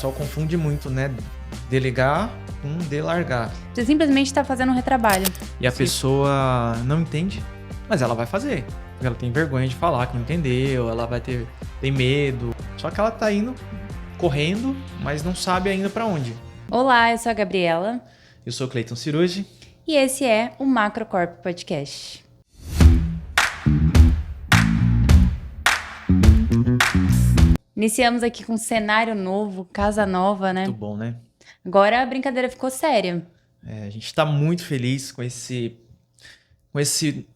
pessoal confunde muito, né? Delegar com delargar. Você simplesmente está fazendo um retrabalho. E a pessoa não entende, mas ela vai fazer. Porque ela tem vergonha de falar que não entendeu, ela tem medo. Só que ela tá indo correndo, mas não sabe ainda para onde. Olá, eu sou a Gabriela. Eu sou o Cleiton Cirugi. E esse é o Macrocorp Podcast. Iniciamos aqui com um cenário novo, casa nova, né? Muito bom, né? Agora a brincadeira ficou séria. A gente está muito feliz com esse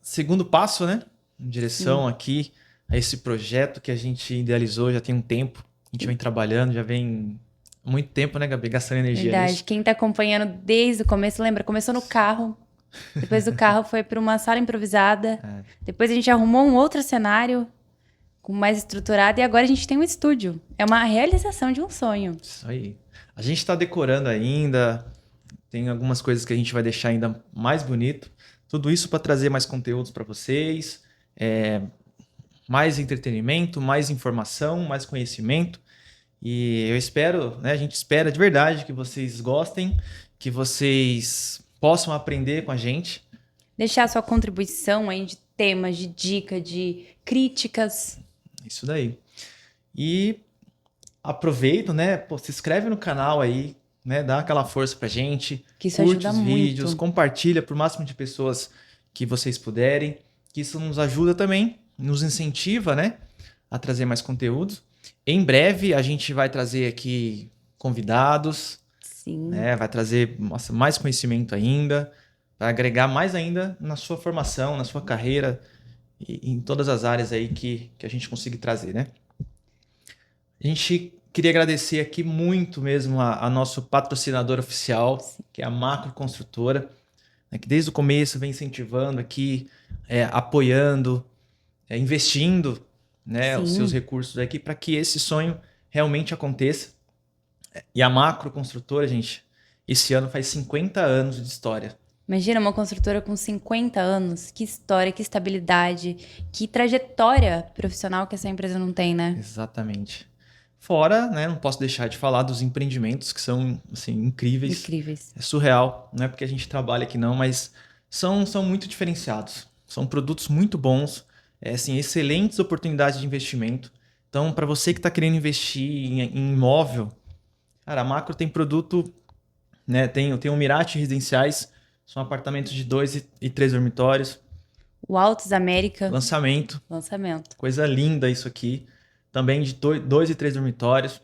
segundo passo, né? Em direção aqui a esse projeto que a gente idealizou já tem um tempo. A gente vem trabalhando, já vem muito tempo, né, Gabi? Gastando energia Verdade. nisso. Quem tá acompanhando desde o começo, lembra? Começou no carro. Depois do carro foi para uma sala improvisada. Depois a gente arrumou um outro cenário mais estruturado. E agora a gente tem um estúdio. É uma realização de um sonho. Isso aí. A gente está decorando ainda. Tem algumas coisas que a gente vai deixar ainda mais bonito. Tudo isso para trazer mais conteúdos para vocês. Mais entretenimento, mais informação, mais conhecimento. E eu espero, né? A gente espera de verdade que vocês gostem, que vocês possam aprender com a gente. Deixar sua contribuição aí de temas, de dica, de críticas. Isso daí. E aproveita, né? Pô, se inscreve no canal aí, né? Dá aquela força pra gente. Que isso curte ajuda os muito. vídeos, compartilha pro máximo de pessoas que vocês puderem. Que isso nos ajuda também, nos incentiva, né? A trazer mais conteúdos. Em breve a gente vai trazer aqui convidados. Sim. Né? Vai trazer mais conhecimento ainda. Vai agregar mais ainda na sua formação, na sua carreira. E em todas as áreas aí que a gente conseguir trazer, né? A gente queria agradecer aqui muito mesmo a nosso patrocinador oficial, que é a Macro Construtora, né, que desde o começo vem incentivando aqui, apoiando, investindo, né, os seus recursos aqui para que esse sonho realmente aconteça. E a Macro Construtora, gente, esse ano faz 50 anos de história. Imagina uma construtora com 50 anos. Que história, que estabilidade, que trajetória profissional que essa empresa não tem, né? Exatamente. Fora, né, não posso deixar de falar dos empreendimentos que são assim, incríveis. Incríveis. É surreal, não é porque a gente trabalha aqui não, mas são muito diferenciados. São produtos muito bons, assim, excelentes oportunidades de investimento. Então, para você que está querendo investir em imóvel, cara, a Macro tem produto, né, tem o Mirate Residenciais, são apartamentos de 2 e 3 dormitórios. O Altos América. Lançamento. Coisa linda isso aqui. Também de 2 e 3 dormitórios.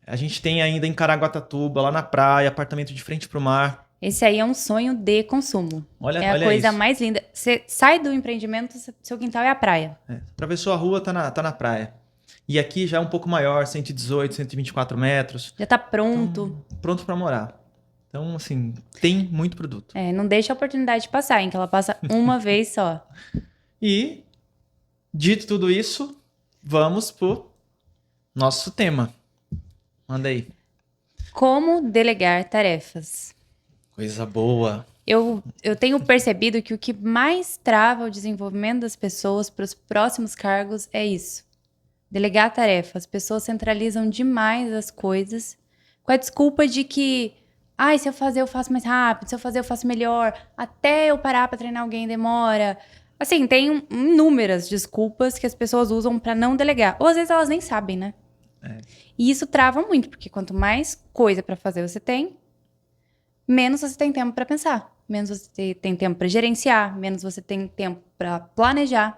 A gente tem ainda em Caraguatatuba, lá na praia, apartamento de frente para o mar. Esse aí é um sonho de consumo. Olha a coisa isso. mais linda. Você sai do empreendimento, seu quintal é a praia. Atravessou a rua, tá na praia. E aqui já é um pouco maior, 118, 124 metros. Já tá pronto. Então, pronto para morar. Então, assim, tem muito produto. Não deixa a oportunidade passar, que ela passa uma vez só. E, dito tudo isso, vamos pro nosso tema. Manda aí. Como delegar tarefas. Coisa boa. Eu tenho percebido que o que mais trava o desenvolvimento das pessoas para os próximos cargos é isso. Delegar tarefas. As pessoas centralizam demais as coisas com a desculpa de que se eu fazer eu faço mais rápido, se eu fazer eu faço melhor, até eu parar para treinar alguém demora. Assim, tem inúmeras desculpas que as pessoas usam para não delegar. Ou às vezes elas nem sabem, né? E isso trava muito, porque quanto mais coisa para fazer você tem, menos você tem tempo para pensar, menos você tem tempo para gerenciar, menos você tem tempo para planejar.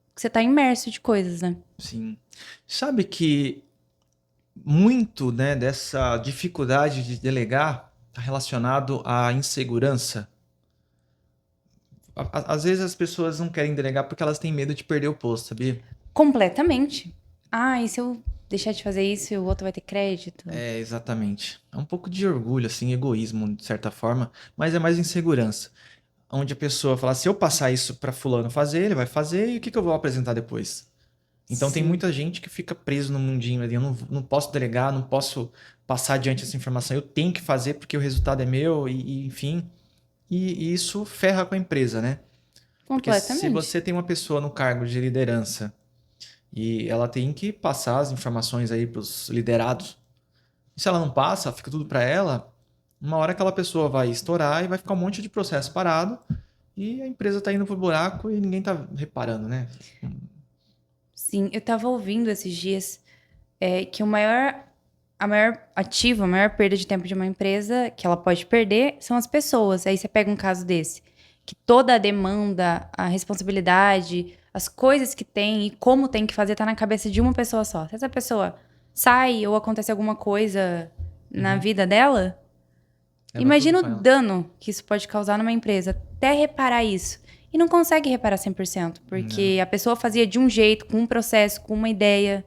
Porque você tá imerso de coisas, né? Sim. Sabe que muito, né, dessa dificuldade de delegar está relacionado à insegurança. Às vezes as pessoas não querem delegar porque elas têm medo de perder o posto, sabia? Completamente. E se eu deixar de fazer isso, o outro vai ter crédito? Exatamente. É um pouco de orgulho, assim, egoísmo, de certa forma, mas é mais insegurança. Onde a pessoa fala, se eu passar isso para fulano fazer, ele vai fazer, e o que eu vou apresentar depois? Então tem muita gente que fica preso no mundinho ali. Eu não posso delegar, não posso passar adiante essa informação. Eu tenho que fazer porque o resultado é meu, enfim. E isso ferra com a empresa, né? Porque se você tem uma pessoa no cargo de liderança e ela tem que passar as informações aí para os liderados, E se ela não passa, fica tudo para ela, uma hora aquela pessoa vai estourar e vai ficar um monte de processo parado e a empresa tá indo pro buraco e ninguém tá reparando, né? Sim, eu tava ouvindo esses dias que a maior ativo, a maior perda de tempo de uma empresa que ela pode perder são as pessoas. Aí você pega um caso desse, que toda a demanda, a responsabilidade, as coisas que tem e como tem que fazer tá na cabeça de uma pessoa só. Se essa pessoa sai ou acontece alguma coisa na vida dela, Leva tudo imagina o com ela. dano que isso pode causar numa empresa, até reparar isso. E não consegue reparar 100%, porque Não. a pessoa fazia de um jeito, com um processo, com uma ideia.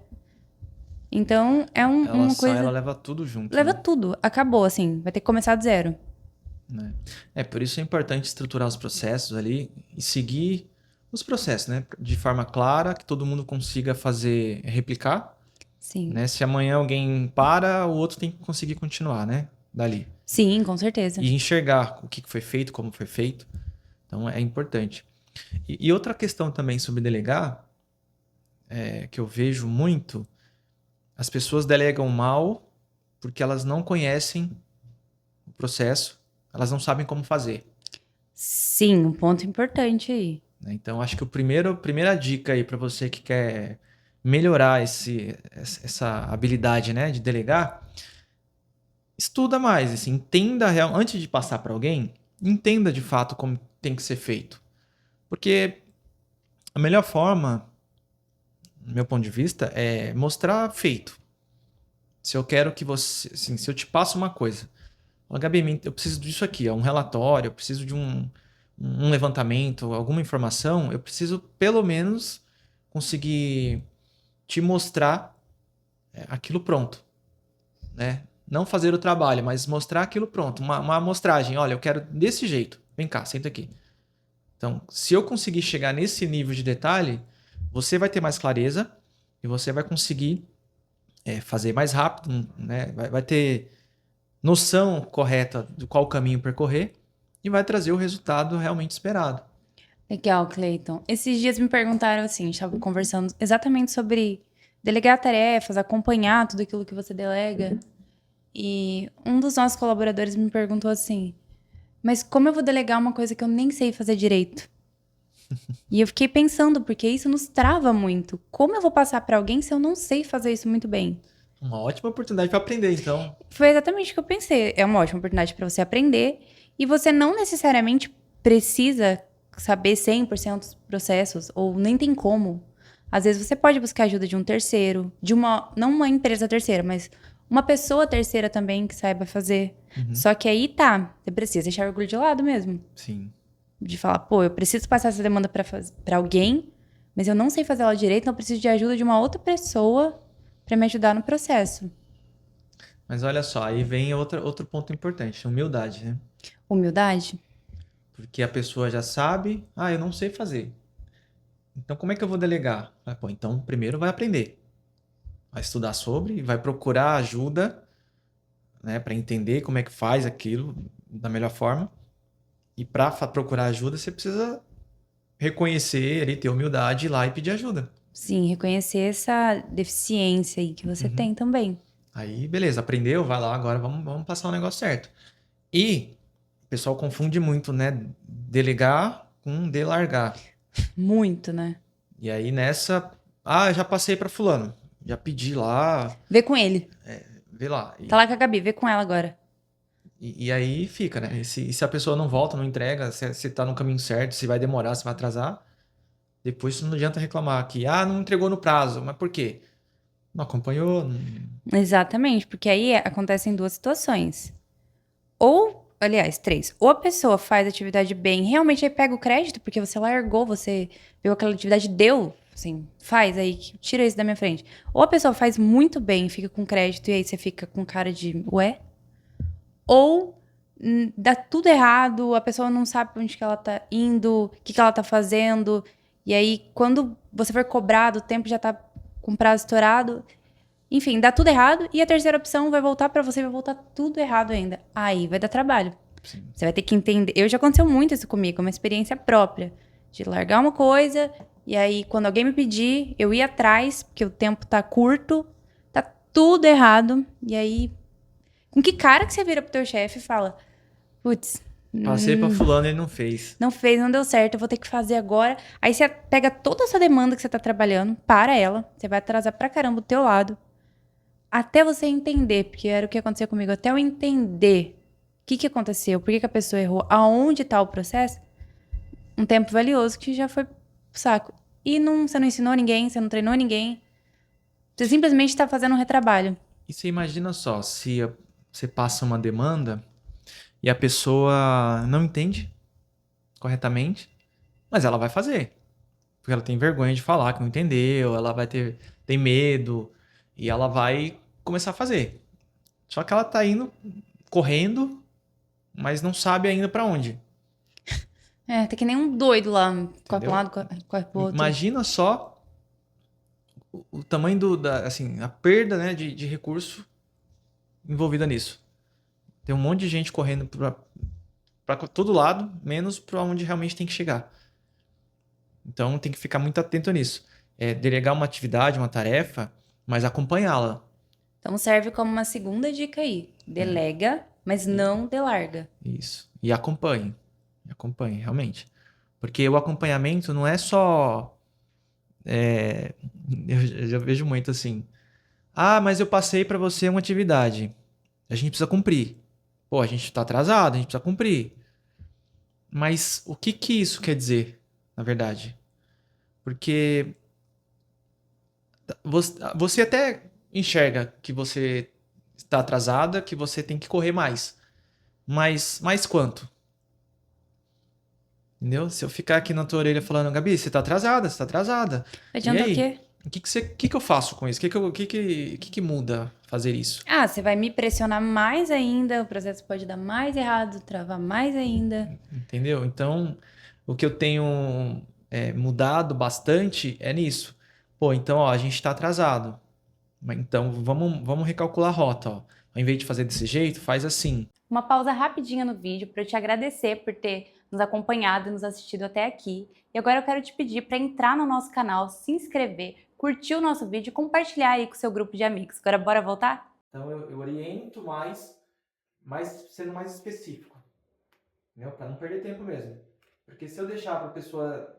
Então, Ela uma sai, ela coisa... leva tudo junto, Leva né? tudo. Acabou, assim. Vai ter que começar do zero. Né? Por isso é importante estruturar os processos ali e seguir os processos, né? De forma clara, que todo mundo consiga fazer, replicar, Sim. né? Se amanhã alguém para, o outro tem que conseguir continuar, né? Dali. Sim, com certeza. E enxergar o que foi feito, como foi feito. Então é importante. E outra questão também sobre delegar, que eu vejo muito, as pessoas delegam mal porque elas não conhecem o processo, elas não sabem como fazer. Sim, um ponto importante aí. Né? Então, acho que a primeira dica aí para você que quer melhorar essa habilidade, né, de delegar, estuda mais, assim, entenda antes de passar para alguém, entenda de fato como tem que ser feito. Porque a melhor forma, do meu ponto de vista, é mostrar feito. Se eu quero que você, assim, se eu te passo uma coisa, fala, Gabi, eu preciso disso aqui, um relatório, eu preciso de um levantamento, alguma informação, eu preciso pelo menos conseguir te mostrar aquilo pronto, né? Não fazer o trabalho, mas mostrar aquilo pronto, uma amostragem. Olha, eu quero desse jeito. Vem cá, senta aqui. Então, se eu conseguir chegar nesse nível de detalhe, você vai ter mais clareza e você vai conseguir fazer mais rápido, né? Vai ter noção correta do qual caminho percorrer e vai trazer o resultado realmente esperado. Legal, Cleiton. Esses dias me perguntaram assim, estava conversando exatamente sobre delegar tarefas, acompanhar tudo aquilo que você delega. E um dos nossos colaboradores me perguntou assim, mas como eu vou delegar uma coisa que eu nem sei fazer direito? E eu fiquei pensando, porque isso nos trava muito. Como eu vou passar para alguém se eu não sei fazer isso muito bem? Uma ótima oportunidade para aprender, então. Foi exatamente o que eu pensei. É uma ótima oportunidade para você aprender e você não necessariamente precisa saber 100% dos processos ou nem tem como. Às vezes você pode buscar ajuda de um terceiro, não uma empresa terceira, mas uma pessoa terceira também que saiba fazer. Só que aí tá, você precisa deixar o orgulho de lado mesmo. Sim. De falar, pô, eu preciso passar essa demanda para alguém, mas eu não sei fazer ela direito, então eu preciso de ajuda de uma outra pessoa para me ajudar no processo. Mas olha só, aí vem outro ponto importante, humildade, né? Humildade? Porque a pessoa já sabe, eu não sei fazer. Então como é que eu vou delegar? Pô, então primeiro vai aprender. Vai estudar sobre, vai procurar ajuda, né, para entender como é que faz aquilo da melhor forma. E para procurar ajuda, você precisa reconhecer ali, ter humildade, ir lá e pedir ajuda. Sim, reconhecer essa deficiência aí que você tem também. Aí, beleza, aprendeu, vai lá, agora vamos passar o negócio certo. E o pessoal confunde muito, né? Delegar com delargar. Muito, né? E aí nessa, já passei para fulano, já pedi lá, Vê com ele. vê lá. Tá lá com a Gabi, vê com ela agora. E aí fica, né? E se a pessoa não volta, não entrega, se tá no caminho certo, se vai demorar, se vai atrasar, depois não adianta reclamar que, não entregou no prazo. Mas por quê? Não acompanhou? Exatamente, porque aí acontecem duas situações. Ou, aliás, três. Ou a pessoa faz a atividade bem, realmente aí pega o crédito, porque você largou, você viu aquela atividade, deu, assim, faz aí, tira isso da minha frente. Ou a pessoa faz muito bem, fica com crédito, e aí você fica com cara de, ué? Ou dá tudo errado, a pessoa não sabe pra onde que ela tá indo, o que ela tá fazendo, e aí quando você for cobrado, o tempo já tá com prazo estourado. Enfim, dá tudo errado e a terceira opção vai voltar pra você, vai voltar tudo errado ainda. Aí vai dar trabalho. Sim. Você vai ter que entender. Já aconteceu muito isso comigo, é uma experiência própria. De largar uma coisa e aí quando alguém me pedir, eu ir atrás, porque o tempo tá curto, tá tudo errado. E aí Com que cara que você vira pro teu chefe e fala, putz, Passei pra fulano e ele não fez. não fez, não deu certo, eu vou ter que fazer agora. Aí você pega toda essa demanda que você tá trabalhando, para ela, você vai atrasar pra caramba do teu lado, até você entender, porque era o que aconteceu comigo, até eu entender o que aconteceu, por que a pessoa errou, aonde tá o processo, um tempo valioso que já foi pro saco. E você não ensinou ninguém, você não treinou ninguém, você simplesmente tá fazendo um retrabalho. E você imagina só, se você passa uma demanda e a pessoa não entende corretamente, mas ela vai fazer. Porque ela tem vergonha de falar que não entendeu, ela vai tem medo e ela vai começar a fazer. Só que ela tá indo correndo, mas não sabe ainda pra onde, É, tá que nem um doido lá, corre pra um entendeu? lado, corre pro outro. Imagina só o tamanho assim, a perda, né, de recurso envolvida nisso. Tem um monte de gente correndo pra todo lado, menos pra onde realmente tem que chegar. Então tem que ficar muito atento nisso. Delegar uma atividade, uma tarefa, mas acompanhá-la. Então serve como uma segunda dica aí. Delega, mas não delarga. Isso. E acompanhe. Acompanhe, realmente. Porque o acompanhamento não é só. Eu já vejo muito assim. Ah, mas eu passei para você uma atividade. A gente precisa cumprir. Pô, a gente está atrasado, a gente precisa cumprir. Mas o que que isso quer dizer, na verdade? Porque você até enxerga que você está atrasada, que você tem que correr mais. Mas mais quanto? Entendeu? Se eu ficar aqui na tua orelha falando, Gabi, você tá atrasada, você tá atrasada. E Adianta o aí? quê? O que que eu faço com isso? O que que muda fazer isso? Ah, você vai me pressionar mais ainda, o processo pode dar mais errado, travar mais ainda. Entendeu? Então, o que eu tenho mudado bastante é nisso. Pô, então, ó, a gente tá atrasado. Então, vamos recalcular a rota, ó. Ao invés de fazer desse jeito, faz assim. Uma pausa rapidinha no vídeo para eu te agradecer por ter nos acompanhado e nos assistido até aqui. E agora eu quero te pedir para entrar no nosso canal, se inscrever, curtir o nosso vídeo e compartilhar aí com o seu grupo de amigos. Agora bora voltar? Então, eu oriento mais sendo mais específico, entendeu? Para não perder tempo mesmo. Porque se eu deixar para a pessoa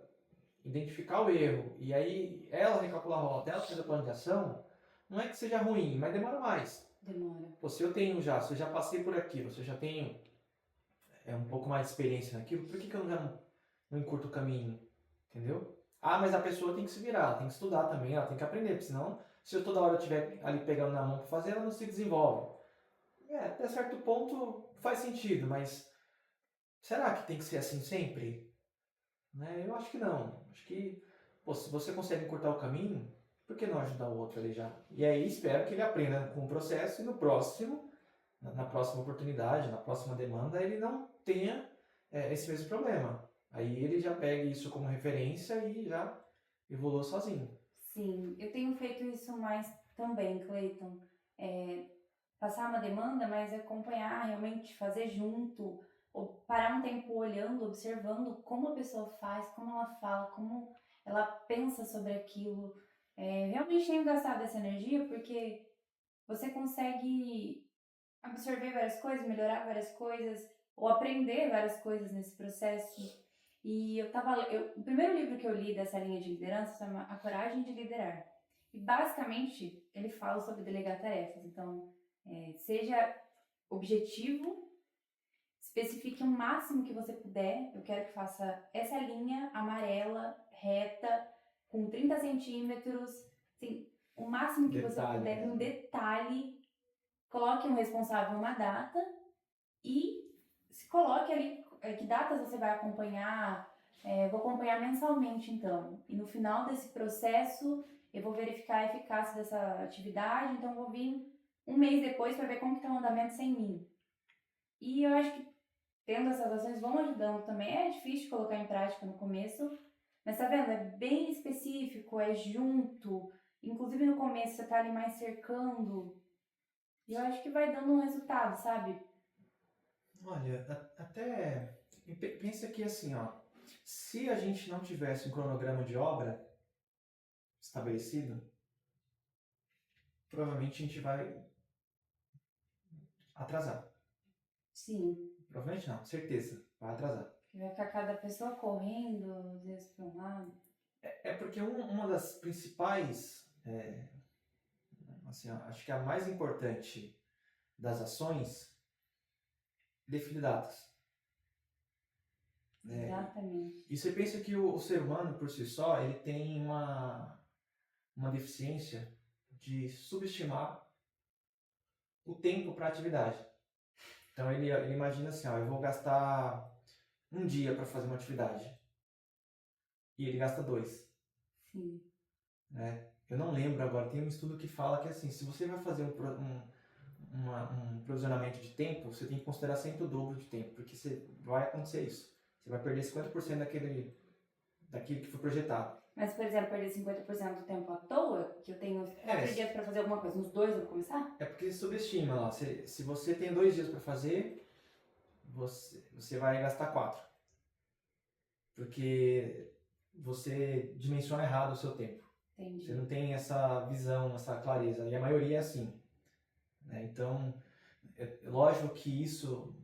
identificar o erro e aí ela recalcular a rota, ela fazer o plano de ação, não é que seja ruim, mas demora mais. Demora. Pô, se eu já passei por aquilo, se eu já tenho um pouco mais de experiência naquilo, por que, que eu já não encurto o caminho? Entendeu? Ah, mas a pessoa tem que se virar, ela tem que estudar também, ela tem que aprender, porque senão, se eu toda hora eu estiver ali pegando na mão para fazer, ela não se desenvolve. Até certo ponto faz sentido, mas será que tem que ser assim sempre? Né? Eu acho que não. Acho que, pô, se você consegue encurtar o caminho, por que não ajudar o outro ali já? E aí espero que ele aprenda com o processo e no próximo, na próxima oportunidade, na próxima demanda, ele não tenha esse mesmo problema. Aí ele já pega isso como referência e já evolua sozinho. Sim, eu tenho feito isso mais também, Cleiton. Passar uma demanda, mas acompanhar, realmente fazer junto, ou parar um tempo olhando, observando como a pessoa faz, como ela fala, como ela pensa sobre aquilo. Realmente tenho gastado essa energia porque você consegue absorver várias coisas, melhorar várias coisas, ou aprender várias coisas nesse processo. E o primeiro livro que eu li dessa linha de liderança se chama A Coragem de Liderar. E basicamente ele fala sobre delegar tarefas. Então, seja objetivo, especifique o máximo que você puder. Eu quero que faça essa linha amarela, reta, com 30 centímetros, assim, o máximo que você Detalhe, puder, né? com detalhe. Coloque um responsável, uma data e se coloque ali que datas você vai acompanhar. Vou acompanhar mensalmente, então. E no final desse processo, eu vou verificar a eficácia dessa atividade. Então, vou vir um mês depois para ver como está o andamento sem mim. E eu acho que tendo essas ações vão ajudando também. É difícil de colocar em prática no começo, mas tá vendo? É bem específico, é junto. Inclusive no começo você tá ali mais cercando. E eu acho que vai dando um resultado, sabe? Olha, até pensa que assim, ó, se a gente não tivesse um cronograma de obra estabelecido, provavelmente a gente vai atrasar. Sim. Provavelmente não, certeza, vai atrasar. Vai ficar cada pessoa correndo, às vezes, para um lado. É porque uma das principais, assim, acho que a mais importante das ações é definir datas. Exatamente. E você pensa que o ser humano, por si só, ele tem uma deficiência de subestimar o tempo para atividade. Então ele imagina assim, ó, eu vou gastar um dia para fazer uma atividade. E ele gasta 2. Sim. Né? Eu não lembro agora, tem um estudo que fala que assim, se você vai fazer um provisionamento de tempo, você tem que considerar sempre o dobro de tempo, porque vai acontecer isso. Você vai perder 50% daquilo que foi projetado. Mas, por exemplo, perder 50% do tempo à toa, que eu tenho 4 dias para fazer alguma coisa, nos 2 eu vou começar? É porque você subestima lá. Se você tem 2 dias para fazer, você vai gastar 4. Porque você dimensiona errado o seu tempo. Entendi. Você não tem essa visão, essa clareza. E a maioria é assim. Né? Então, lógico que isso,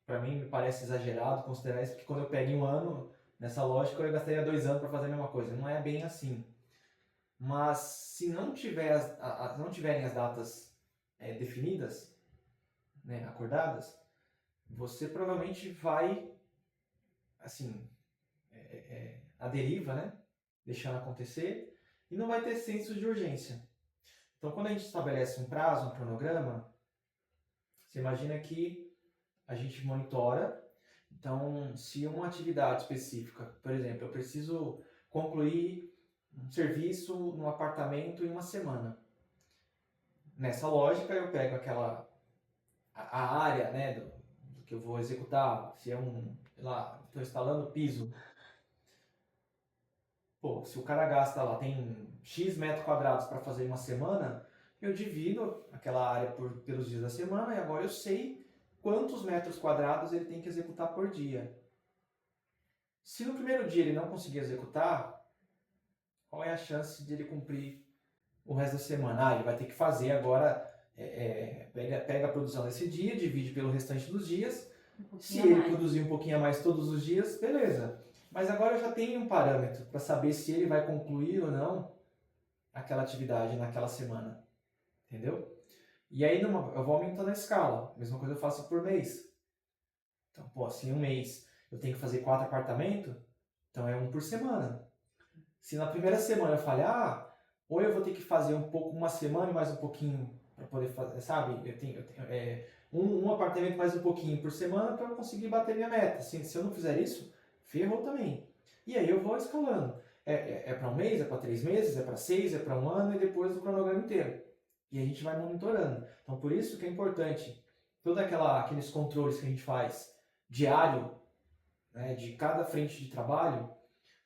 para mim, me parece exagerado considerar isso, porque quando eu pego um ano, nessa lógica, eu gastaria 2 anos para fazer a mesma coisa. Não é bem assim. Mas se não tiverem as datas definidas, né, acordadas, você provavelmente vai, assim, à deriva, né, deixando acontecer, e não vai ter senso de urgência. Então, quando a gente estabelece um prazo, um cronograma, você imagina que a gente monitora. Então, se uma atividade específica, por exemplo, eu preciso concluir um serviço no apartamento em uma semana. Nessa lógica, eu pego a área, né, do que eu vou executar. Se é sei lá, estou instalando piso. Pô, se o cara gasta lá, tem X metros quadrados para fazer uma semana, eu divido aquela área pelos dias da semana e agora eu sei quantos metros quadrados ele tem que executar por dia. Se no primeiro dia ele não conseguir executar, qual é a chance de ele cumprir o resto da semana? Ele vai ter que fazer agora, pega a produção desse dia, divide pelo restante dos dias. Se ele produzir um pouquinho a mais todos os dias, beleza. Mas agora eu já tenho um parâmetro para saber se ele vai concluir ou não aquela atividade naquela semana. Entendeu? E aí eu vou aumentando a escala. A mesma coisa eu faço por mês. Então, pô, se em um mês eu tenho que fazer 4 apartamentos, então é um por semana. Se na primeira semana eu falhar, ou eu vou ter que fazer uma semana e mais um pouquinho para poder fazer, sabe? Eu tenho um apartamento mais um pouquinho por semana para eu conseguir bater minha meta. Se eu não fizer isso, ferrou também. E aí eu vou escalando. É para um mês, é para 3 meses, é para 6, é para um ano e depois o cronograma inteiro. E a gente vai monitorando. Então por isso que é importante todos aqueles controles que a gente faz diário, né, de cada frente de trabalho,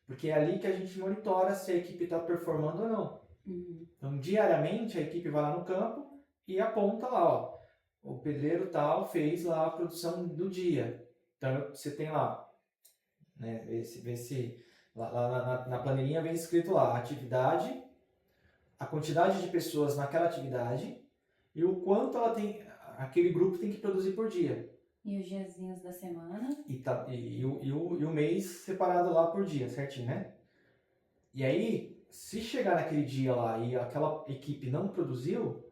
porque é ali que a gente monitora se a equipe está performando ou não. Uhum. Então, diariamente, a equipe vai lá no campo e aponta lá, ó, o pedreiro tal fez lá a produção do dia. Então, você tem lá, né, vê se lá na planilhinha vem escrito lá, a atividade, a quantidade de pessoas naquela atividade e o quanto aquele grupo tem que produzir por dia. E os diazinhos da semana. E o mês separado lá por dia, certinho, né? E aí, se chegar naquele dia lá e aquela equipe não produziu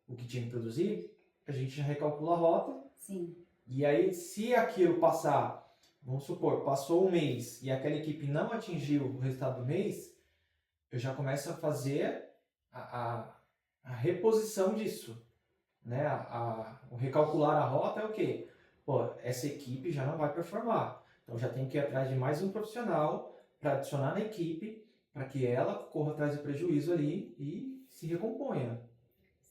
o que tinha que produzir, a gente já recalcula a rota. Sim. E aí, se aquilo passar, vamos supor, passou um mês e aquela equipe não atingiu o resultado do mês, eu já começo a fazer a reposição disso. Né? O recalcular a rota é o quê? Pô, essa equipe já não vai performar. Então já tem que ir atrás de mais um profissional para adicionar na equipe, para que ela corra atrás do prejuízo ali e se recomponha.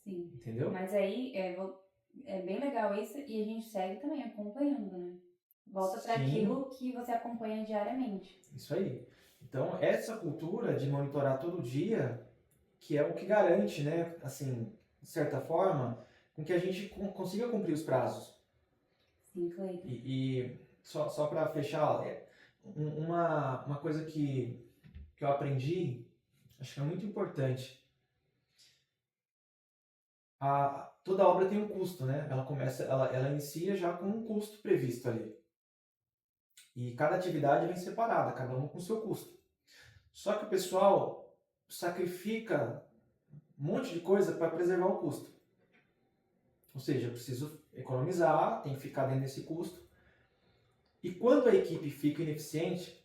Sim. Entendeu? Mas aí é bem legal isso e a gente segue também acompanhando, né? Volta para aquilo que você acompanha diariamente. Isso aí. Então, essa cultura de monitorar todo dia, que é o que garante, né, assim, de certa forma, com que a gente consiga cumprir os prazos. Sim, Cleiton. E só para fechar, uma coisa que eu aprendi, acho que é muito importante. toda obra tem um custo, né? Ela inicia já com um custo previsto ali. E cada atividade vem separada, cada um com seu custo. Só que o pessoal sacrifica um monte de coisa para preservar o custo. Ou seja, eu preciso economizar, tem que ficar dentro desse custo. E quando a equipe fica ineficiente,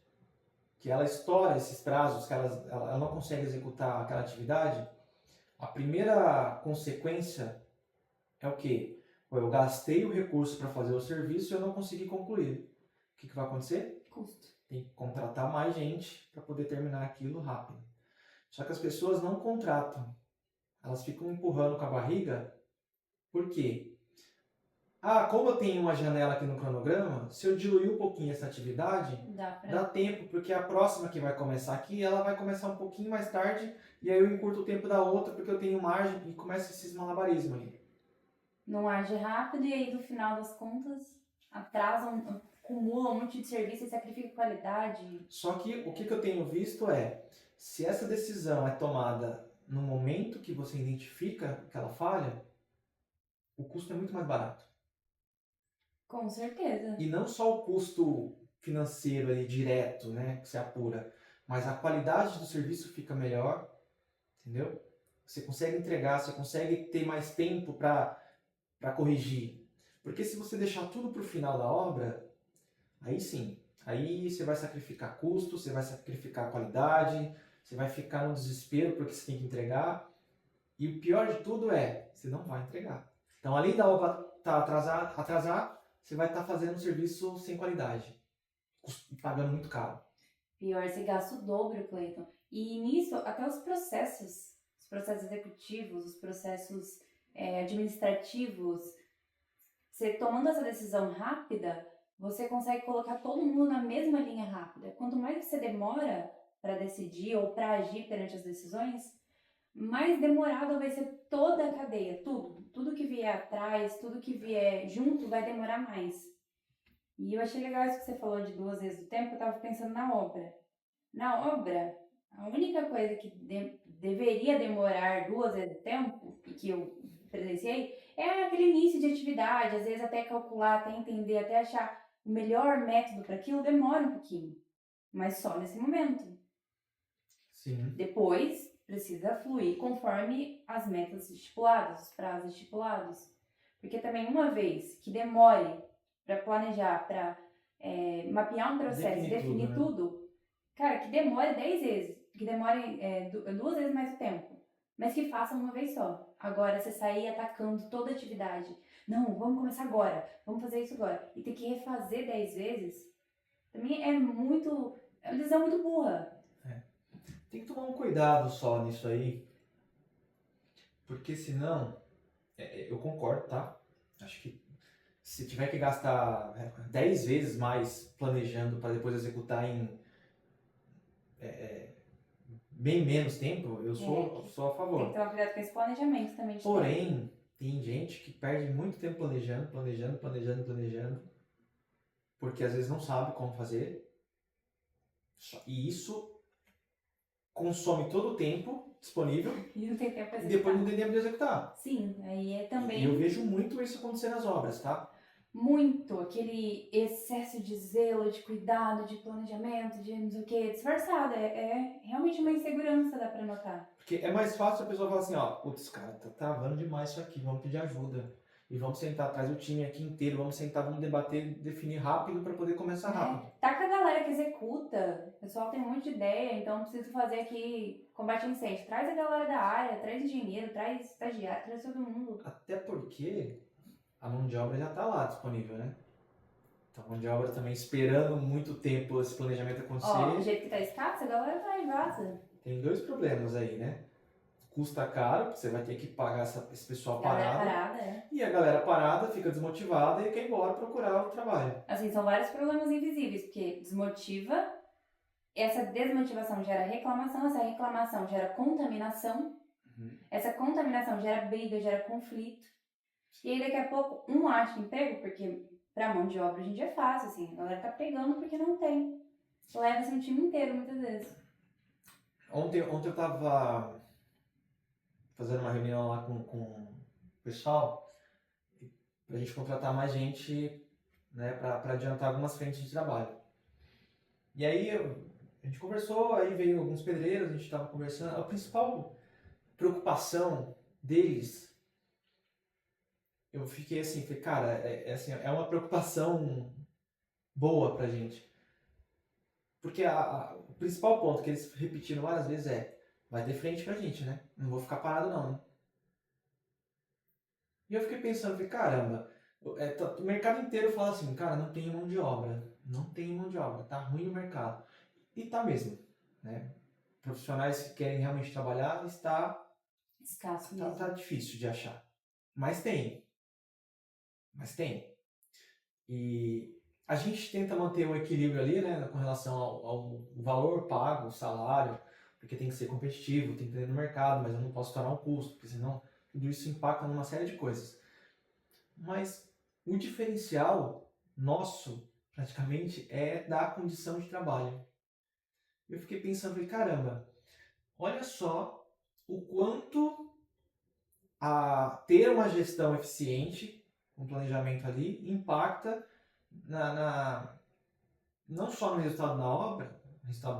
que ela estoura esses prazos, que ela não consegue executar aquela atividade, a primeira consequência é o quê? Eu gastei o recurso para fazer o serviço e eu não consegui concluir. O que vai acontecer? Custo. Tem que contratar mais gente para poder terminar aquilo rápido. Só que as pessoas não contratam. Elas ficam empurrando com a barriga. Por quê? Como eu tenho uma janela aqui no cronograma, se eu diluir um pouquinho essa atividade, dá tempo, porque a próxima que vai começar aqui, ela vai começar um pouquinho mais tarde, e aí eu encurto o tempo da outra, porque eu tenho margem, e começa esses malabarismos ali. Não age rápido, e aí no final das contas, atrasam, acumulam um monte de serviço e sacrifica qualidade. Só que o que eu tenho visto é, se essa decisão é tomada no momento que você identifica aquela falha, o custo é muito mais barato. Com certeza. E não só o custo financeiro ali direto, né, que você apura, mas a qualidade do serviço fica melhor, entendeu? Você consegue entregar, você consegue ter mais tempo para corrigir. Porque se você deixar tudo para o final da obra, aí sim, aí você vai sacrificar custo, você vai sacrificar qualidade, você vai ficar no desespero porque você tem que entregar. E o pior de tudo é, você não vai entregar. Então, além da obra atrasar, você vai estar fazendo um serviço sem qualidade, pagando muito caro. Pior, você gasta o dobro, Cleiton. E nisso, até os processos executivos, os processos administrativos, você tomando essa decisão rápida, você consegue colocar todo mundo na mesma linha rápida. Quanto mais você demora para decidir ou para agir perante as decisões, mais demorado vai ser toda a cadeia, tudo que vier atrás, tudo que vier junto vai demorar mais. E eu achei legal isso que você falou de 2 vezes o tempo, eu estava pensando na obra. Na obra, a única coisa que deveria demorar 2 vezes o tempo, e que eu presenciei, é aquele início de atividade, às vezes até calcular, até entender, até achar o melhor método para aquilo, demora um pouquinho. Mas só nesse momento. Sim. Depois, precisa fluir conforme as metas estipuladas, os prazos estipulados. Porque também uma vez que demore para planejar, para mapear um processo, definir tudo, cara, que demore 10 vezes, que demore 2 vezes mais o tempo, mas que faça uma vez só. Agora, você sair atacando toda a atividade, não, vamos começar agora, vamos fazer isso agora, e ter que refazer 10 vezes, também é uma decisão muito burra. Tem que tomar um cuidado só nisso aí, porque senão, eu concordo, tá? Acho que se tiver que gastar 10 vezes mais planejando para depois executar em bem menos tempo, eu sou a favor. Tem que tomar cuidado com esse planejamento também. Porém, tem gente que perde muito tempo planejando, porque às vezes não sabe como fazer. E isso consome todo o tempo disponível E não tem tempo para e depois não tem tempo de executar. Sim, aí é também... E eu vejo muito isso acontecer nas obras, tá? Muito, aquele excesso de zelo, de cuidado, de planejamento, de não sei o que, disfarçado. É realmente uma insegurança, dá pra notar. Porque é mais fácil a pessoa falar assim, ó, putz, cara, tá travando demais isso aqui, vamos pedir ajuda. E vamos sentar atrás do time aqui inteiro, vamos sentar, vamos debater, definir rápido para poder começar rápido. Tá com a galera que executa, o pessoal tem um monte de ideia, então preciso fazer aqui combate a incêndio. Traz a galera da área, traz engenheiro, traz estagiário, traz todo mundo. Até porque a mão de obra já tá lá disponível, né? Então a mão de obra também esperando muito tempo esse planejamento acontecer. Ó, do jeito que tá escasso, a galera vai, vaza. Tem 2 problemas aí, né? Custa caro, porque você vai ter que pagar esse pessoal parado. E a galera parada fica desmotivada e quer ir embora procurar o trabalho. Assim, são vários problemas invisíveis, porque desmotiva, essa desmotivação gera reclamação, essa reclamação gera contaminação, essa contaminação gera briga, gera conflito. E aí daqui a pouco um acha emprego, porque pra mão de obra hoje em dia é fácil, assim, a galera tá pegando porque não tem. Leva-se um time inteiro muitas vezes. Ontem eu tava fazendo uma reunião lá com pessoal, para a gente contratar mais gente, né, para adiantar algumas frentes de trabalho. E aí a gente conversou, aí veio alguns pedreiros, a gente estava conversando. A principal preocupação deles, eu fiquei assim, falei, cara, assim, é uma preocupação boa pra gente. Porque o principal ponto que eles repetiram várias vezes vai ter frente pra gente, né? Não vou ficar parado não, né? E eu fiquei pensando, falei, caramba, o mercado inteiro fala assim, cara, não tem mão de obra, não tem mão de obra, tá ruim no mercado. E tá mesmo, né? Profissionais que querem realmente trabalhar Escasso mesmo. tá difícil de achar. Mas tem, mas tem. E a gente tenta manter um equilíbrio ali, né, com relação ao valor pago, o salário, porque tem que ser competitivo, tem que ter no mercado, mas eu não posso tornar um custo, porque senão tudo isso impacta numa série de coisas. Mas o diferencial nosso, praticamente, é da condição de trabalho. Eu fiquei pensando, falei, caramba, olha só o quanto a ter uma gestão eficiente, um planejamento ali, impacta não só no resultado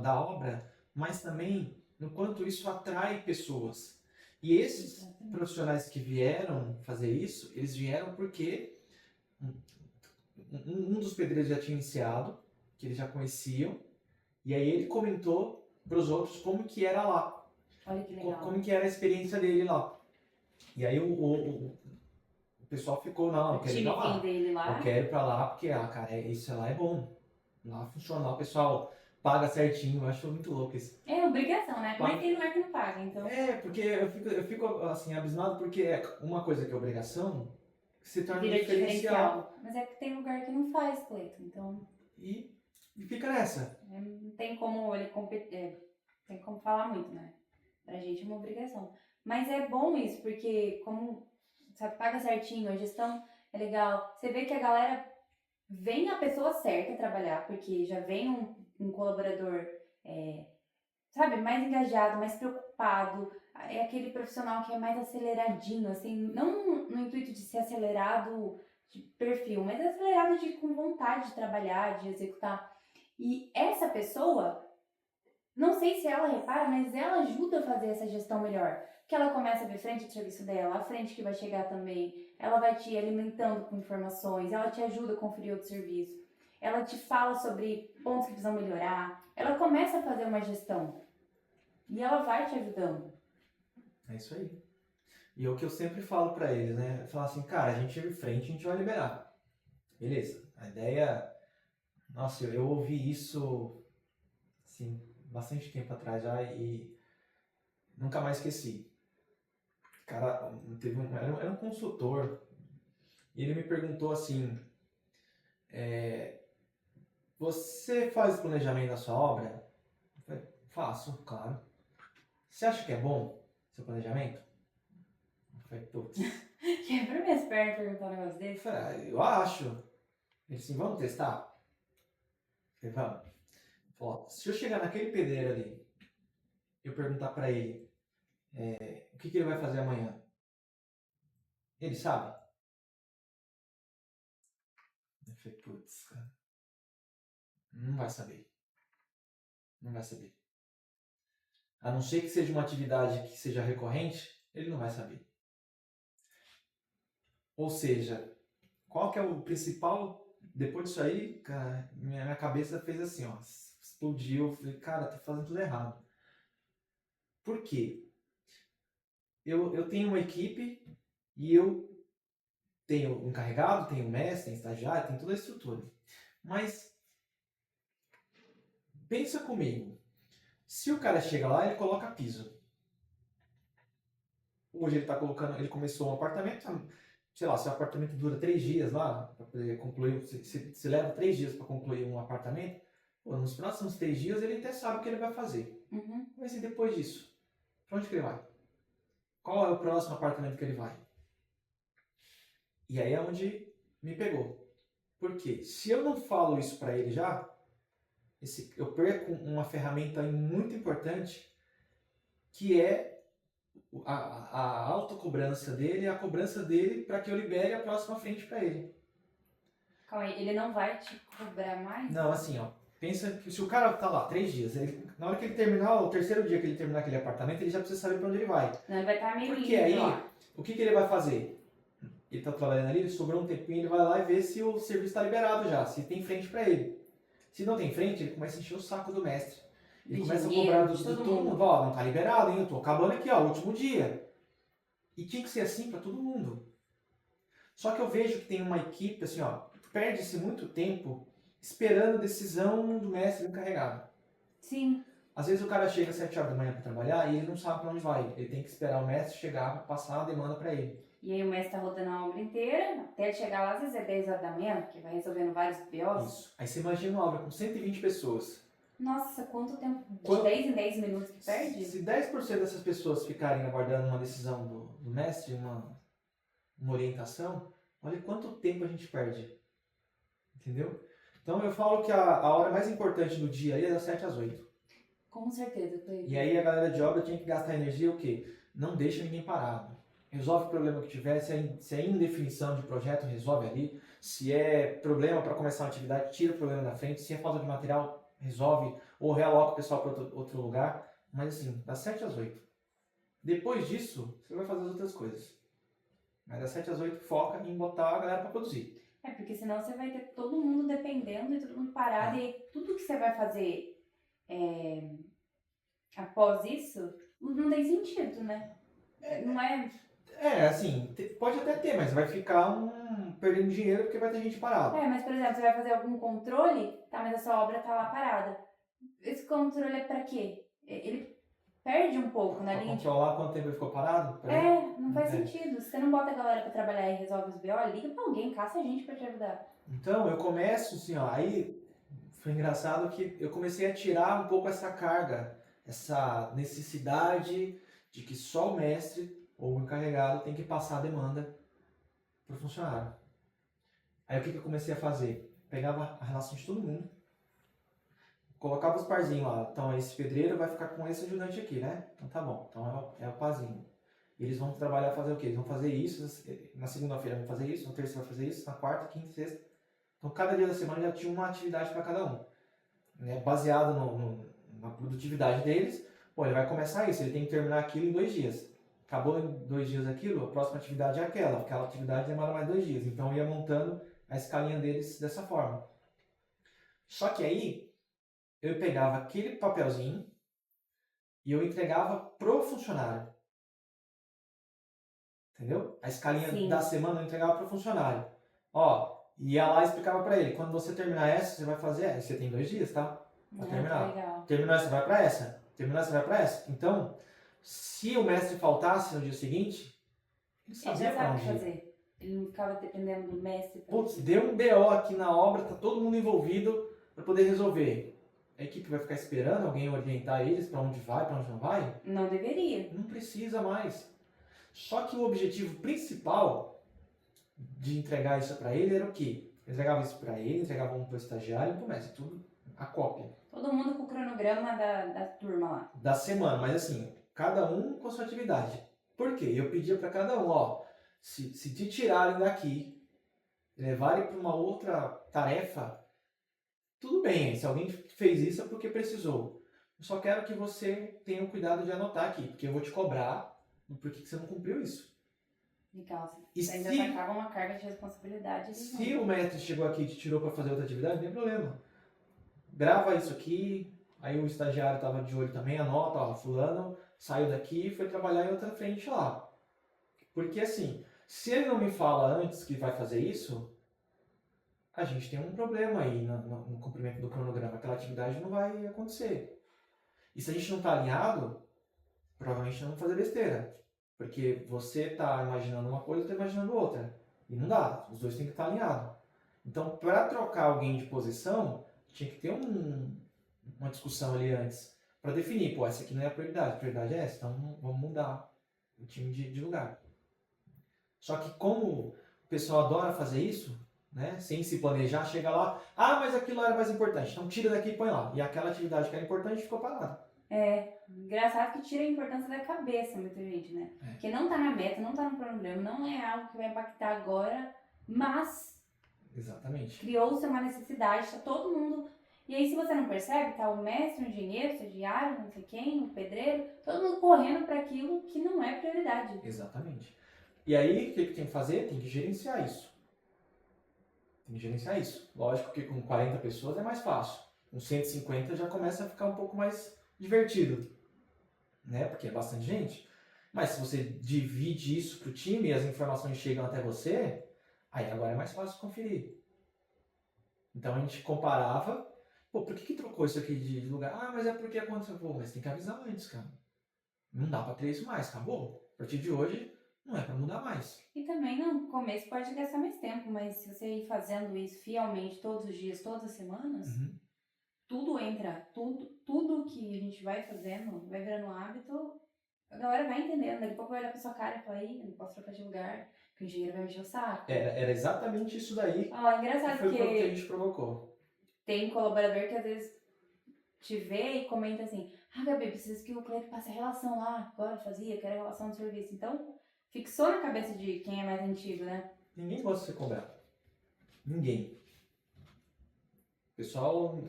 da obra, mas também no quanto isso atrai pessoas. E esses profissionais que vieram fazer isso, eles vieram porque um dos pedreiros já tinha iniciado, que eles já conheciam, e aí ele comentou para os outros como que era lá. Olha que legal. Como que era a experiência dele lá. E aí o pessoal ficou, não, eu quero ir pra lá. Dele lá. Eu quero ir pra lá porque, cara, isso lá é bom. Lá funciona, lá o pessoal paga certinho, eu acho muito louco isso. É obrigação, né? Mas tem lugar que não paga, então. Porque eu fico assim, abismado porque uma coisa que é obrigação se torna Vira diferencial. Mas é que tem lugar que não faz, Cleiton, então. E fica nessa. Não tem como ele tem como falar muito, né? Pra gente é uma obrigação. Mas é bom isso, porque como sabe, paga certinho, a gestão é legal. Você vê que a galera vem a pessoa certa trabalhar, porque já vem um colaborador, sabe, mais engajado, mais preocupado. É aquele profissional que é mais aceleradinho, assim, não no intuito de ser acelerado de perfil, mas acelerado com vontade de trabalhar, de executar. E essa pessoa, não sei se ela repara, mas ela ajuda a fazer essa gestão melhor. Porque ela começa a ver frente de serviço dela, a frente que vai chegar também. Ela vai te alimentando com informações, ela te ajuda a conferir outro serviço. Ela te fala sobre pontos que precisam melhorar. Ela começa a fazer uma gestão. E ela vai te ajudando. É isso aí. E é o que eu sempre falo pra eles, né? Eu falo assim, cara, a gente é de frente, a gente vai liberar. Beleza. A ideia... Nossa, eu ouvi isso, assim, bastante tempo atrás já e nunca mais esqueci. O cara, era um consultor e ele me perguntou assim, você faz planejamento da sua obra? Eu falei, faço, claro. Você acha que é bom seu planejamento? Eu falei, putz. Quebra minhas pernas perguntar um negócio desse. Eu falei, eu acho. Ele assim, vamos testar? Eu falei, vamos. Ele falou, ó, se eu chegar naquele pedreiro ali, eu perguntar pra ele o que ele vai fazer amanhã, ele sabe? Eu falei, putz, cara, não vai saber. Não vai saber. A não ser que seja uma atividade que seja recorrente, ele não vai saber. Ou seja, qual que é o principal... Depois disso aí, cara, minha cabeça fez assim, ó, explodiu. Eu falei, cara, tá fazendo tudo errado. Por quê? Eu tenho uma equipe e eu tenho um encarregado, tenho um mestre, tenho um estagiário, tenho toda a estrutura. Mas pensa comigo, se o cara chega lá, ele coloca piso. Hoje ele começou um apartamento, sei lá, se o apartamento dura 3 dias lá, para poder concluir, se leva 3 dias para concluir um apartamento, pô, nos próximos 3 dias ele até sabe o que ele vai fazer. Uhum. Mas e depois disso? Para onde que ele vai? Qual é o próximo apartamento que ele vai? E aí é onde me pegou. Por quê? Se eu não falo isso para ele já, eu perco uma ferramenta muito importante, que é a autocobrança dele é a cobrança dele para que eu libere a próxima frente para ele. Calma aí, ele não vai te cobrar mais? Não, assim, ó. Pensa que se o cara tá lá 3 dias, na hora que ele terminar, o terceiro dia que ele terminar aquele apartamento, ele já precisa saber para onde ele vai. Não, ele vai estar meio Porque livre aí, lá. o que ele vai fazer? Ele tá trabalhando ali, ele sobrou um tempinho, ele vai lá e vê se o serviço está liberado já, se tem frente para ele. Se não tem frente, ele começa a encher o saco do mestre. Ele começa a cobrar de todo mundo. Ó, não tá liberado, hein? Eu tô acabando aqui, ó, último dia. E tinha que ser assim para todo mundo. Só que eu vejo que tem uma equipe, assim, ó, perde-se muito tempo esperando a decisão do mestre encarregado. Sim. Às vezes o cara chega às 7 horas da manhã para trabalhar e ele não sabe para onde vai. Ele tem que esperar o mestre chegar para passar a demanda para ele. E aí o mestre tá rodando a obra inteira, até ele chegar lá, às vezes é 10 horas da manhã, que vai resolvendo vários BOs. Isso. Aí você imagina uma obra com 120 pessoas. Nossa, quanto tempo? De 10 em 10 minutos que perde? Se 10% dessas pessoas ficarem aguardando uma decisão do mestre, uma orientação, olha quanto tempo a gente perde. Entendeu? Então eu falo que a hora mais importante do dia aí é das 7 às 8. Com certeza, Cleiton. E aí a galera de obra tinha que gastar energia o quê? Não deixa ninguém parado. Resolve o problema que tiver, se é indefinição de projeto, resolve ali. Se é problema para começar uma atividade, tira o problema da frente. Se é falta de material, resolve ou realoca o pessoal para outro lugar. Mas assim, das 7 às 8. Depois disso, você vai fazer as outras coisas. Mas das 7 às 8 foca em botar a galera para produzir. É, porque senão você vai ter todo mundo dependendo e todo mundo parado. E aí tudo que você vai fazer após isso não tem sentido, né? Não é... Assim, pode até ter, mas vai ficar perdendo dinheiro porque vai ter gente parada. Mas por exemplo, você vai fazer algum controle, tá, mas a sua obra tá lá parada. Esse controle é pra quê? Ele perde um pouco na Pra linha. controlar quanto tempo ele ficou parado? Não faz sentido. Se você não bota a galera pra trabalhar e resolve os BO, liga pra alguém, caça a gente pra te ajudar. Então, eu começo assim, ó, aí foi engraçado que eu comecei a tirar um pouco essa carga, essa necessidade de que só o mestre ou o encarregado tem que passar a demanda pro funcionário. Aí o que eu comecei a fazer? Pegava a relação de todo mundo, colocava os parzinhos lá. Então esse pedreiro vai ficar com esse ajudante aqui, né? Então tá bom. Então é o parzinho. E eles vão trabalhar, fazer o quê? Eles vão fazer isso, na segunda-feira vão fazer isso, na terça vai fazer isso, na quarta, quinta, sexta. Então cada dia da semana já tinha uma atividade para cada um. Né? Baseado na produtividade deles, pô, ele vai começar isso, ele tem que terminar aquilo em 2 dias. Acabou em 2 dias aquilo, a próxima atividade é aquela atividade demora mais 2 dias. Então eu ia montando a escalinha deles dessa forma. Só que aí, eu pegava aquele papelzinho e eu entregava pro funcionário. Entendeu? A escalinha da semana eu entregava pro funcionário. Ó, ia lá e explicava pra ele, quando você terminar essa, você vai fazer essa. Você tem 2 dias, tá? Pra terminar. Legal. Terminou essa, vai pra essa. Terminou essa, vai pra essa. Então, se o mestre faltasse no dia seguinte, ele sabia pra onde ir. Fazer. Ele não ficava dependendo do mestre. Putz, deu um BO aqui na obra, tá todo mundo envolvido para poder resolver. A equipe vai ficar esperando alguém orientar eles para onde vai, para onde não vai? Não deveria. Não precisa mais. Só que o objetivo principal de entregar isso para ele era o quê? Entregava isso para ele, entregava um para o estagiário e para o mestre, tudo a cópia. Todo mundo com o cronograma da turma lá. Da semana, mas assim, cada um com a sua atividade. Por quê? Eu pedia para cada um, ó, se te tirarem daqui, levarem para uma outra tarefa, tudo bem, se alguém fez isso é porque precisou. Eu só quero que você tenha o cuidado de anotar aqui, porque eu vou te cobrar do porquê que você não cumpriu isso. Legal. E você ainda sacava uma carga de responsabilidade. Se o mestre chegou aqui e te tirou para fazer outra atividade, não tem problema. Grava isso aqui, aí o estagiário estava de olho também, anota, ó, fulano saiu daqui e foi trabalhar em outra frente lá. Porque assim, se ele não me fala antes que vai fazer isso, a gente tem um problema aí no cumprimento do cronograma. Aquela atividade não vai acontecer. E se a gente não está alinhado, provavelmente não vamos fazer besteira. Porque você está imaginando uma coisa e eu estou imaginando outra. E não dá, os dois têm que estar alinhados. Então, para trocar alguém de posição, tinha que ter uma discussão ali antes. Para definir, pô, essa aqui não é a prioridade é essa, então vamos mudar o time de lugar. Só que como o pessoal adora fazer isso, né, sem se planejar, chega lá, mas aquilo era mais importante, então tira daqui e põe lá. E aquela atividade que era importante ficou parada. Engraçado que tira a importância da cabeça, muita gente, né? Porque não tá na meta, não tá no programa, não é algo que vai impactar agora, mas Exatamente. criou-se uma necessidade, tá todo mundo... E aí, se você não percebe, tá o mestre, o engenheiro, o estagiário, não sei quem, o pedreiro, todo mundo correndo para aquilo que não é prioridade. Exatamente. E aí, o que tem que fazer? Tem que gerenciar isso. Tem que gerenciar isso. Lógico que com 40 pessoas é mais fácil. Com 150 já começa a ficar um pouco mais divertido, né? Porque é bastante gente. Mas se você divide isso para o time e as informações chegam até você, aí agora é mais fácil conferir. Então a gente comparava, pô, por que trocou isso aqui de lugar? Ah, mas é porque aconteceu. Pô, mas tem que avisar antes, cara. Não dá para ter isso mais, acabou. A partir de hoje, não é para mudar mais. E também no começo pode gastar mais tempo, mas se você ir fazendo isso fielmente todos os dias, todas as semanas, tudo entra, tudo que a gente vai fazendo, vai virando um hábito, a galera vai entendendo. Daqui a pouco vai olhar pra sua cara e falar, ih, eu não posso trocar de lugar, que o engenheiro vai me encher o saco. Era exatamente isso daí Engraçado que foi o que a porque gente provocou. tem colaborador que às vezes te vê e comenta assim, Gabi, preciso que o cliente passe a relação lá, agora fazia, quero a relação de serviço. Então, fixou na cabeça de quem é mais antigo, né? Ninguém gosta de ser cobrado. Ninguém. O pessoal,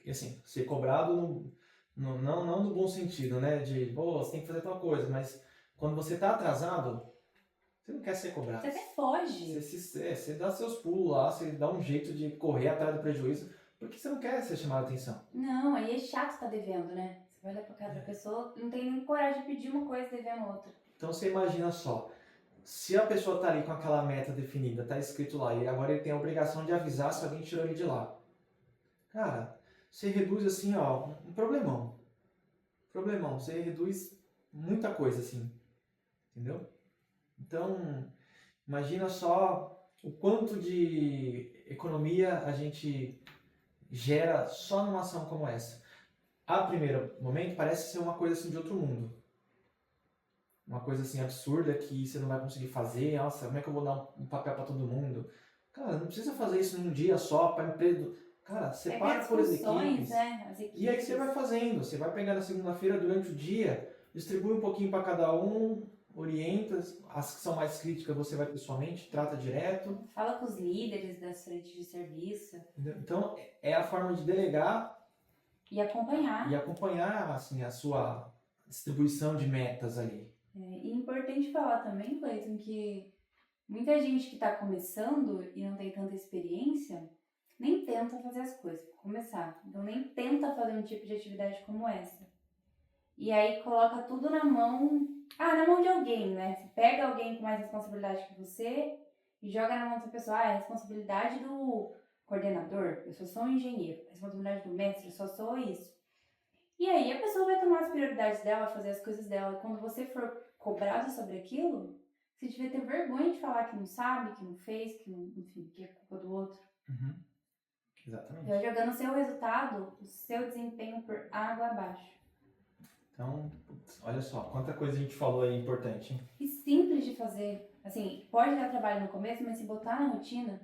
assim, ser cobrado não no bom sentido, né? De, pô, você tem que fazer tal coisa, mas quando você está atrasado, você não quer ser cobrado. Você até foge. Você dá seus pulos lá, você dá um jeito de correr atrás do prejuízo, porque você não quer ser chamado a atenção. Não, aí é chato estar devendo, né? Você vai olhar pra cara da pessoa, não tem nem coragem de pedir uma coisa devendo outra. Então você imagina só, se a pessoa tá ali com aquela meta definida, tá escrito lá, e agora ele tem a obrigação de avisar se alguém tirou ele de lá. Cara, você reduz assim, ó, um problemão. Problemão, você reduz muita coisa assim, entendeu? Então, imagina só o quanto de economia a gente gera só numa ação como essa. A primeiro momento parece ser uma coisa assim de outro mundo. Uma coisa assim absurda que você não vai conseguir fazer. Nossa, como é que eu vou dar um papel para todo mundo? Cara, não precisa fazer isso num dia só para empresa. Cara, separa por as equipes. Né? As equipes. E aí você vai fazendo. Você vai pegar na segunda-feira durante o dia, distribui um pouquinho para cada um, orienta. As que são mais críticas você vai pessoalmente, trata direto. Fala com os líderes das frentes de serviço. Então, é a forma de delegar e acompanhar. E acompanhar assim, a sua distribuição de metas ali. E é importante falar também, Cleiton, que muita gente que está começando e não tem tanta experiência, nem tenta fazer as coisas para começar. Então nem tenta fazer um tipo de atividade como essa. E aí coloca tudo na mão de alguém, né? Você pega alguém com mais responsabilidade que você e joga na mão dessa pessoa. É responsabilidade do coordenador, eu só sou um engenheiro. A responsabilidade do mestre, eu só sou isso. E aí a pessoa vai tomar as prioridades dela, fazer as coisas dela. E quando você for cobrado sobre aquilo, você devia ter vergonha de falar que não sabe, que não fez, que não, enfim, que é culpa do outro. Exatamente. Vai jogando o seu resultado, o seu desempenho por água abaixo. Então, olha só, quanta coisa a gente falou aí importante, hein? E simples de fazer. Assim, pode dar trabalho no começo, mas se botar na rotina,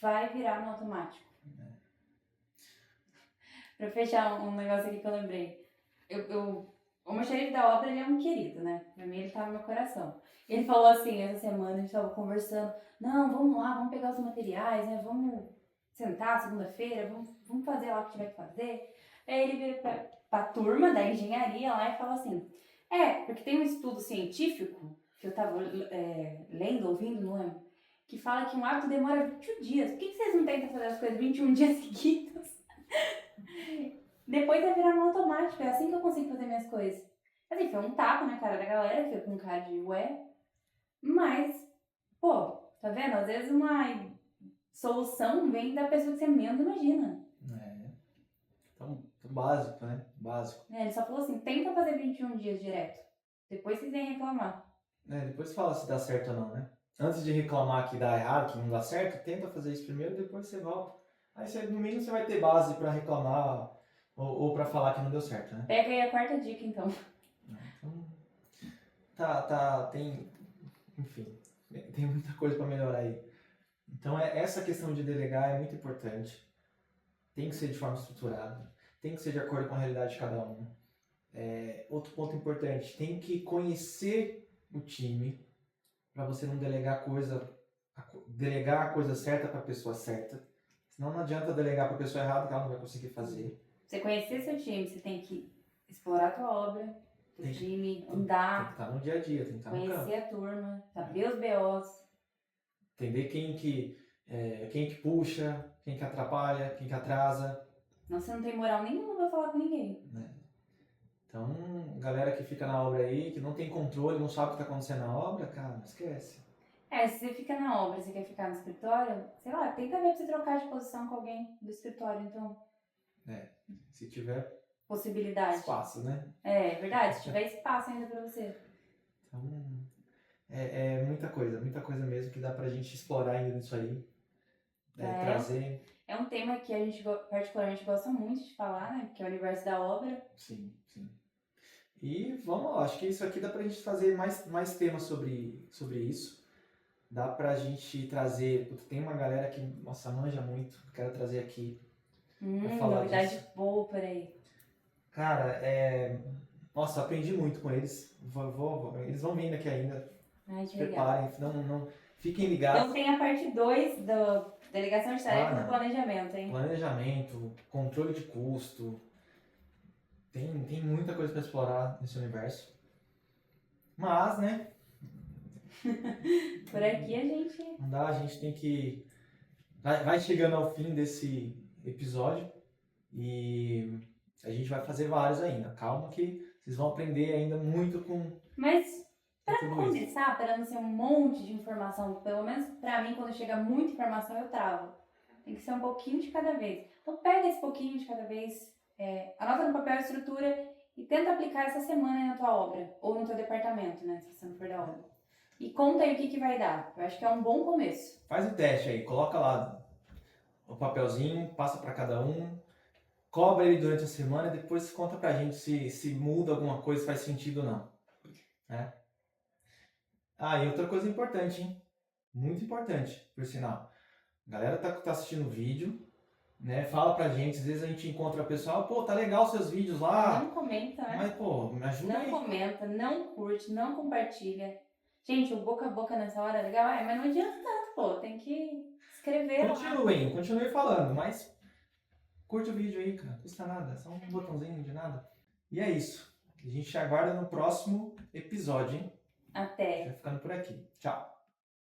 vai virar no automático. Pra fechar um negócio aqui que eu lembrei. O meu xerife da obra, ele é um querido, né? Pra mim, ele tá no meu coração. Ele falou assim, essa semana, a gente tava conversando. Não, vamos lá, vamos pegar os materiais, né? Vamos sentar segunda-feira, vamos fazer lá o que tiver que fazer. Aí ele veio pra turma da engenharia lá e falou assim, porque tem um estudo científico, que eu tava lendo, ouvindo, não lembro, que fala que um ato demora 21 dias. Por que vocês não tentam fazer as coisas 21 dias seguidos? Depois vai virar no automático, é assim que eu consigo fazer minhas coisas. Assim, foi um tapa na cara da galera, foi com um cara de ué. Mas, pô, tá vendo? Às vezes uma solução vem da pessoa que você menos imagina. Então, básico, né? Básico. Ele só falou assim, tenta fazer 21 dias direto. Depois vocês vêm reclamar. Depois fala se dá certo ou não, né? Antes de reclamar que dá errado, que não dá certo, tenta fazer isso primeiro, depois você volta. Aí no mínimo você vai ter base pra reclamar ou pra falar que não deu certo, né? Pega aí a quarta dica, então. Então, enfim, tem muita coisa pra melhorar aí. Então, essa questão de delegar é muito importante. Tem que ser de forma estruturada, tem que ser de acordo com a realidade de cada um. Outro ponto importante, tem que conhecer o time para você não delegar a coisa certa para a pessoa certa. Senão não adianta delegar para a pessoa errada que ela não vai conseguir fazer. Você conhecer seu time, você tem que explorar a tua obra, teu time, Tem que andar, estar no dia a dia, tem que estar no campo. conhecer a turma, saber os BOs. Entender quem que puxa, quem que atrapalha, quem que atrasa. Não, você não tem moral nenhuma pra falar com ninguém. Então, galera que fica na obra aí, que não tem controle, não sabe o que está acontecendo na obra, cara, esquece. Se você fica na obra, você quer ficar no escritório, sei lá, tenta ver pra você trocar de posição com alguém do escritório, então. Se tiver Possibilidade. espaço, né? É verdade, se tiver espaço ainda pra você. Então, é muita coisa mesmo que dá pra gente explorar ainda nisso aí. Trazer. É um tema que a gente particularmente gosta muito de falar, né? Que é o universo da obra. Sim. E vamos lá, acho que isso aqui dá pra gente fazer mais temas sobre isso. Dá pra gente trazer. Tem uma galera que, nossa, manja muito, quero trazer aqui. Pra falar Novidade disso. boa por aí. Cara, nossa, aprendi muito com eles. Eles vão vindo aqui ainda. Ai, que Preparem, não fiquem ligados. Então tem a parte 2 da delegação de tarefas do planejamento, hein? Planejamento, controle de custo. Tem muita coisa para explorar nesse universo. Mas, né? Por aqui a gente... Não dá, a gente tem que... Vai chegando ao fim desse episódio e a gente vai fazer vários ainda. Calma que vocês vão aprender ainda muito com... Mas... Pra tudo começar, para não ser um monte de informação, pelo menos pra mim, quando chega muita informação, eu travo. Tem que ser um pouquinho de cada vez. Então pega esse pouquinho de cada vez, anota no papel a estrutura e tenta aplicar essa semana na tua obra, ou no teu departamento, né, se você não for da obra. E conta aí o que vai dar. Eu acho que é um bom começo. Faz o teste aí, coloca lá o papelzinho, passa para cada um, cobra ele durante a semana e depois conta pra gente se muda alguma coisa, se faz sentido ou não. E outra coisa importante, hein? Muito importante, por sinal. A galera tá assistindo o vídeo, né? Fala pra gente, às vezes a gente encontra o pessoal, pô, tá legal os seus vídeos lá. Não comenta, né? Mas, pô, me ajuda não aí. Não comenta, não curte, não compartilha. Gente, o boca a boca nessa hora é legal, mas não adianta tanto, pô. Tem que escrever Continue falando, mas curte o vídeo aí, cara. Não custa nada, é só um botãozinho de nada. E é isso. A gente aguarda no próximo episódio, hein? Até. Vai ficando por aqui. Tchau.